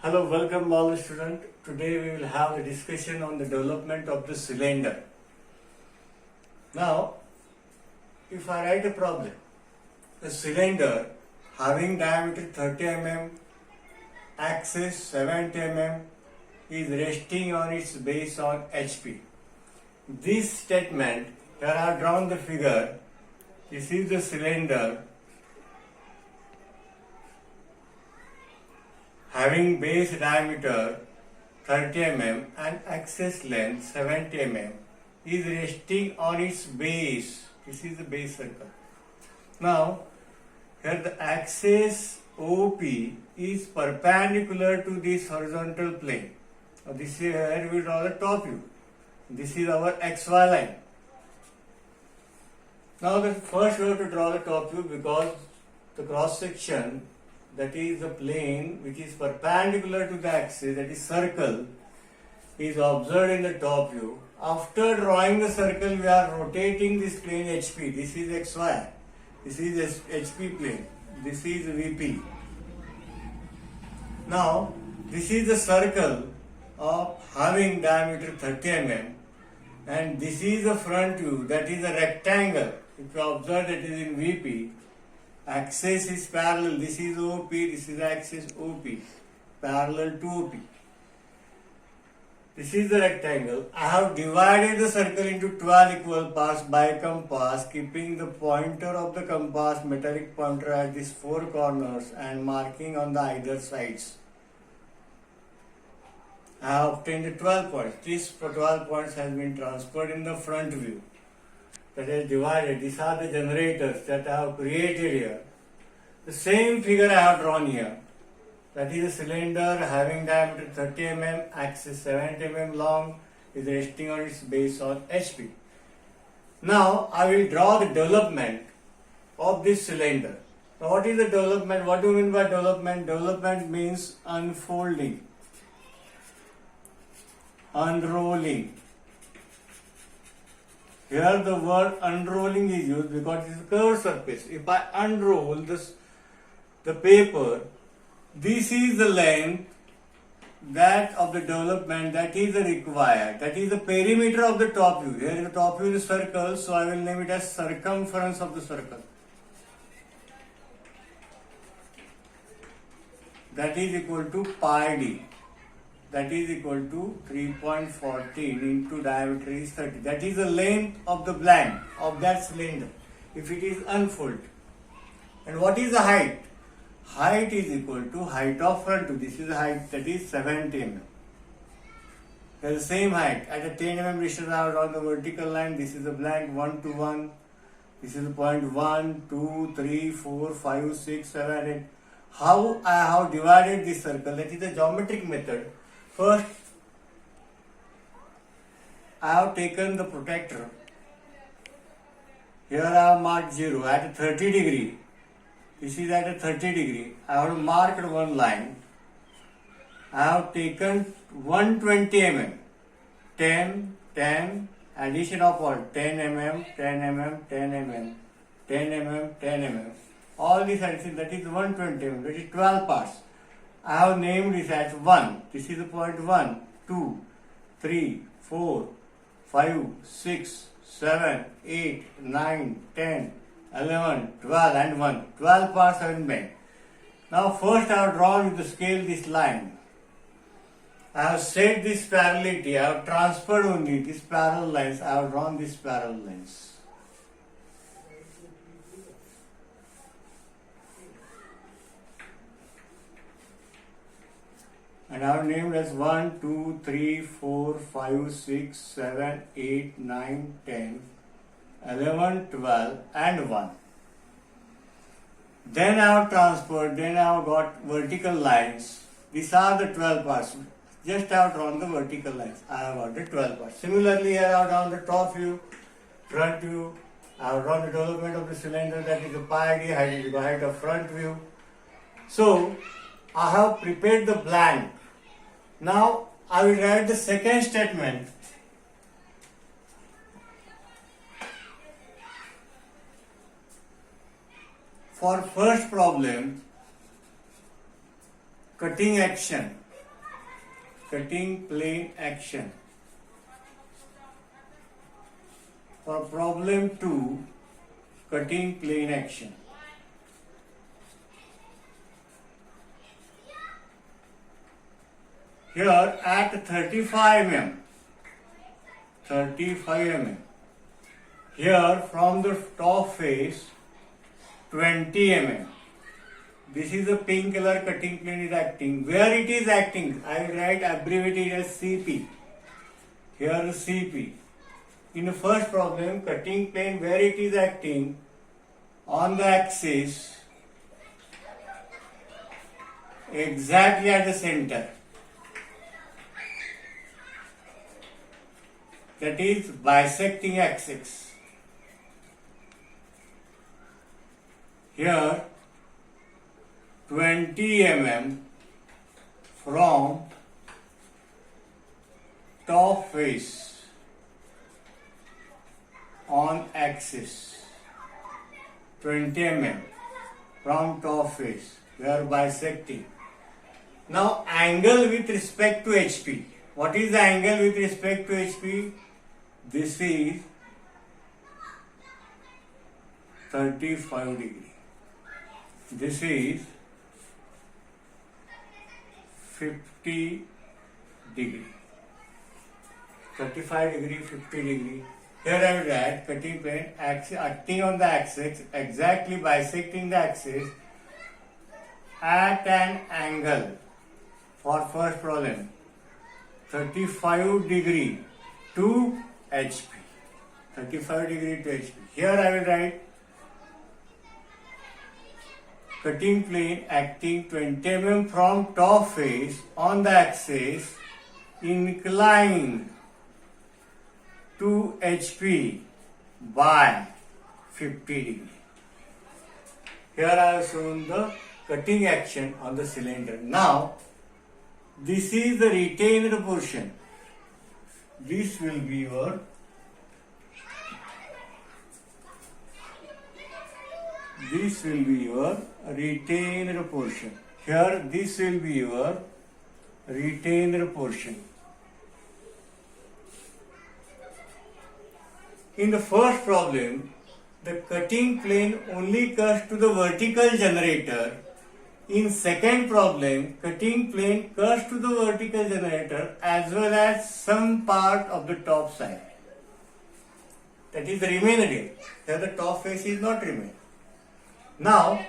Hello, welcome all the students. Today we will have a discussion on the development of the cylinder. Now, if I write a problem, a cylinder having diameter 30 mm, axis 70 mm is resting on its base on HP. This statement, here I have drawn the figure. This is the cylinder having base diameter 30 mm and axis length 70 mm is resting on its base. This is the base circle. Now, here the axis OP is perpendicular to this horizontal plane. Now, this is where we draw the top view. This is our XY line. Now, first we have to draw the top view because the cross section, that is the plane which is perpendicular to the axis, that is circle, is observed in the top view. After drawing the circle, we are rotating this plane HP. This is XY. This is HP plane. This is VP. Now, this is the circle of having diameter 30 mm, and this is the front view, that is a rectangle. If you observe, that is in VP. Axis is parallel. This is OP. This is axis OP, parallel to OP. This is the rectangle. I have divided the circle into 12 equal parts by compass, keeping the pointer of the compass, metallic pointer, at these four corners and marking on the either sides. I have obtained the 12 points. These 12 points has been transferred in the front view. That is divided. These are the generators that I have created here. The same figure I have drawn here. That is a cylinder having diameter 30 mm, axis 70 mm long, is resting on its base on HP. Now I will draw the development of this cylinder. Now what is the development? What do you mean by development? Development means unfolding, unrolling. Here the word unrolling is used because it is a curved surface. If I unroll the paper, this is the length that of the development that is required. That is the perimeter of the top view. Here the top view is a circle, so I will name it as circumference of the circle. That is equal to pi d. That is equal to 3.14 into diameter is 30. That is the length of the blank of that cylinder if it is unfolded. And what is the height? Height is equal to height of front view. This is the height, that is 70 mm. There is the same height. At a 10 mm distance I have drawn the vertical line. This is the blank 1 to 1. This is the point 1, 2, 3, 4, 5, 6, 7, 8. How I have divided this circle? That is the geometric method. First, I have taken the protector. Here I have marked 0 at a 30 degree. This is at a 30 degree. I have marked one line. I have taken 120 mm. 10, 10, addition of all 10 mm, 10 mm, 10 mm, 10 mm, 10 mm. All these addition, that is 120 mm. That is 12 parts. I have named this as 1. This is the point 1, 2, 3, 4, 5, 6, 7, 8, 9, 10, 11, 12 and 1. 12 parts have been made. Now first I have drawn with the scale this line. I have set this parallelity. I have transferred only these parallel lines. I have drawn these parallel lines. And I have named as 1, 2, 3, 4, 5, 6, 7, 8, 9, 10, 11, 12 and 1. Then I have transferred, then I have got vertical lines. These are the 12 parts. Just I have drawn the vertical lines. I have got the 12 parts. Similarly, I have drawn the top view, front view. I have drawn the development of the cylinder, that is the pi d, height is the height of front view. So, I have prepared the blank. Now, I will write the second statement. For first problem, cutting action. cutting plane action. For problem 2, cutting plane action. Here at 35 mm, 35 mm. Here from the top face 20 mm. This is the pink color cutting plane is acting. Where it is acting, I will write abbreviated as CP. Here is CP. In the first problem, cutting plane where it is acting on the axis exactly at the center. That is bisecting axis. Here 20 mm from top face on axis. 20 mm from top face. We are bisecting. Now angle with respect to HP. What is the angle with respect to HP? This is 35 degree. This is 50 degree. 35 degree, 50 degree. Here I will write cutting plane acting on the axis, exactly bisecting the axis at an angle. For first problem, 35 degree to HP. 35 degree to HP. Here I will write cutting plane acting 20 mm from top face on the axis inclined to HP by 50 degree. Here I have shown the cutting action on the cylinder. Now this is the retained portion. This will be your retained portion. Here this will be your retained portion. In the first problem, the cutting plane only cuts to the vertical generator. In second problem, cutting plane cuts to the vertical generator as well as some part of the top side. That is the remainder here. Here the top face is not remain. Now,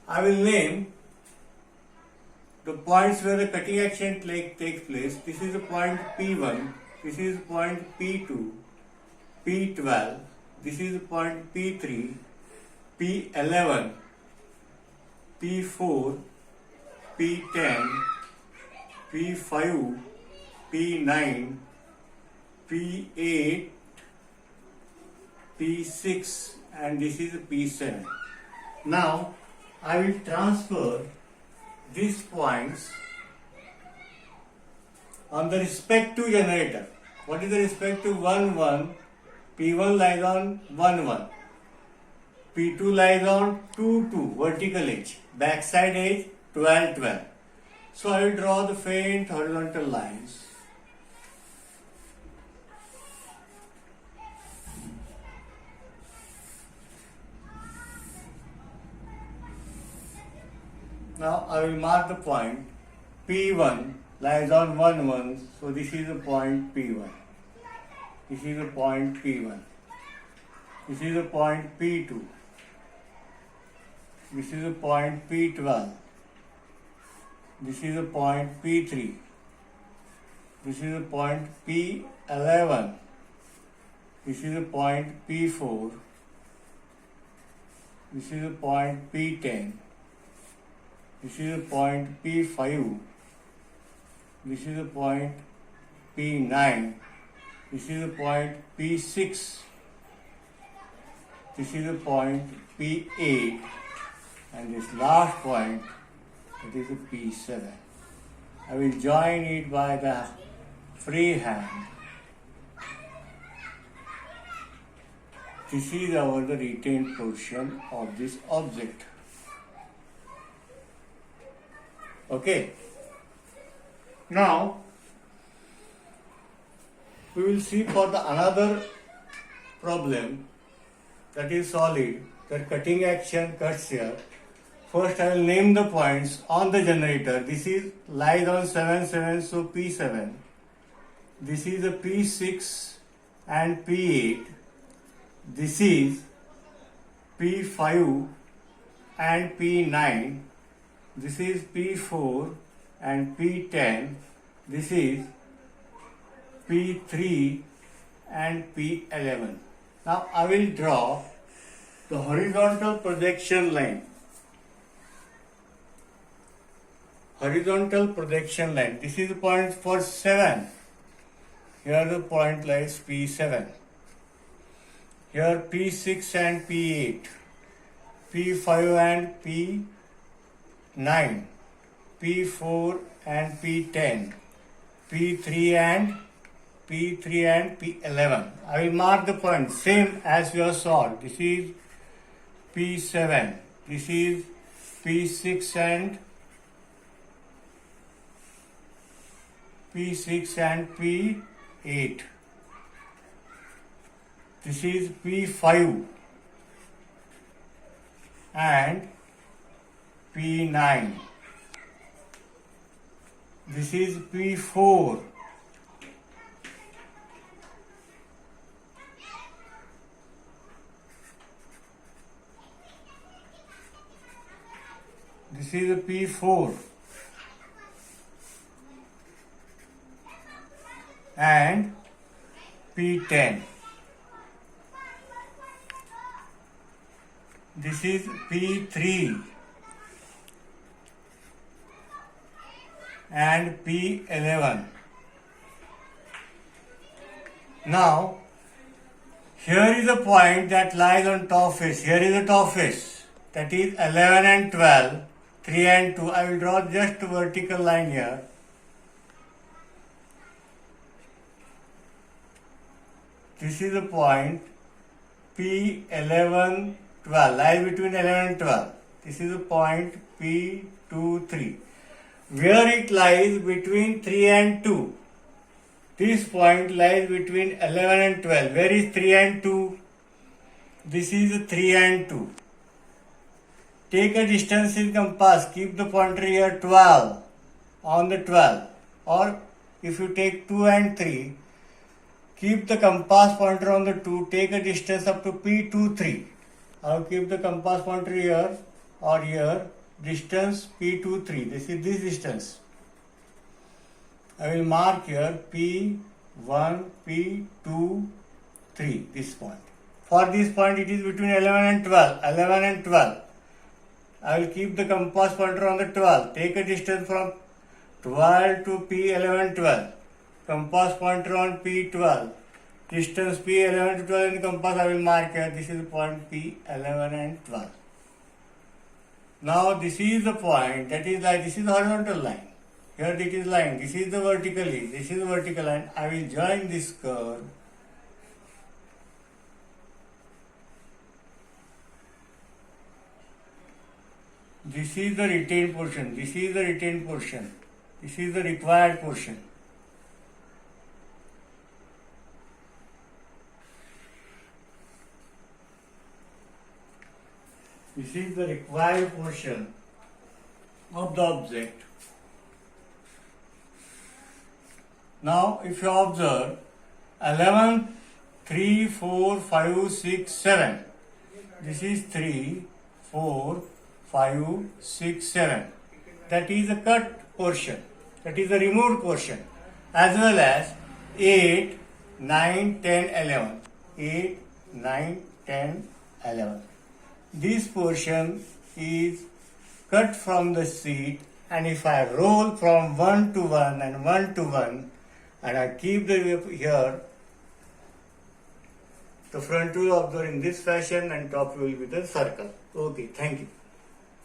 I will name the points where the cutting action takes place. This is the point P1, this is the point P2, P12, this is the point P3, P11, P4, P10, P5, P9, P8, P6 and this is P7. Now I will transfer these points on the respective generator. What is the respective 1, 1? P1 lies on 1, 1. P2 lies on 2, 2, vertical edge. Backside edge 12, 12. So I will draw the faint horizontal lines. Now I will mark the point P1 lies on 1, 1. So this is the point P1. This is the point P1. This is the point P2. This is the point P12. This is the point P3. This is the point P11. This is the point P4. This is the point P10. This is the point P5. This is the point P9. This is the point P6. This is the point P8. And this last point, it is a P7. I will join it by the free hand. This is our the retained portion of this object. Okay. Now we will see for the another problem that is solid, that cutting action cuts here. First I will name the points on the generator. This is lies on 7, 7, so P7. This is a P6 and P8. This is P5 and P9. This is P4 and P10. This is P3 and P11. Now I will draw the horizontal projection line. Horizontal projection line. This is the point for 7. Here the point lies P7. Here P6 and P8. P5 and P9. P4 and P10. P3 and P11. I will mark the point same as we have solved. This is P7. This is P6 and P8. This is P5 and P9. This is P4 . This is a P4 and P10. This is P3 and P11. Now, here is a point that lies on top face. Here is a top face. That is 11 and 12, 3 and 2. I will draw just a vertical line here. This is a point P11, 12, lies between 11 and 12. This is a point P2, 3. Where it lies between 3 and 2. This point lies between 11 and 12. Where is 3 and 2? This is 3 and 2. Take a distance in compass. Keep the pointer here 12 on the 12. Or if you take 2 and 3, keep the compass pointer on the 2. Take a distance up to P2, 3. I'll keep the compass pointer here or here. Distance P2, 3. This is this distance. I will mark here P1, P2, 3. This point. For this point, it is between 11 and 12. 11 and 12. I will keep the compass pointer on the 12. Take a distance from 12 to P11, 12. Compass pointer on P12. Distance P11 to 12 in the compass I will mark here. This is the point P11 and 12. Now this is the point that is like this is the horizontal line. Here it is line. This is the vertically. This is the vertical line. I will join this curve. This is the retained portion. This is the retained portion. This is the required portion. This is the required portion of the object. Now, if you observe 11, 3, 4, 5, 6, 7. This is 3, 4, 5, 6, 7. That is the cut portion. That is the removed portion. As well as 8, 9, 10, 11. 8, 9, 10, 11. This portion is cut from the sheet, and if I roll from 1 to 1 and 1 to 1 and I keep the here, the front will observe in this fashion and top will be the circle. Okay, thank you.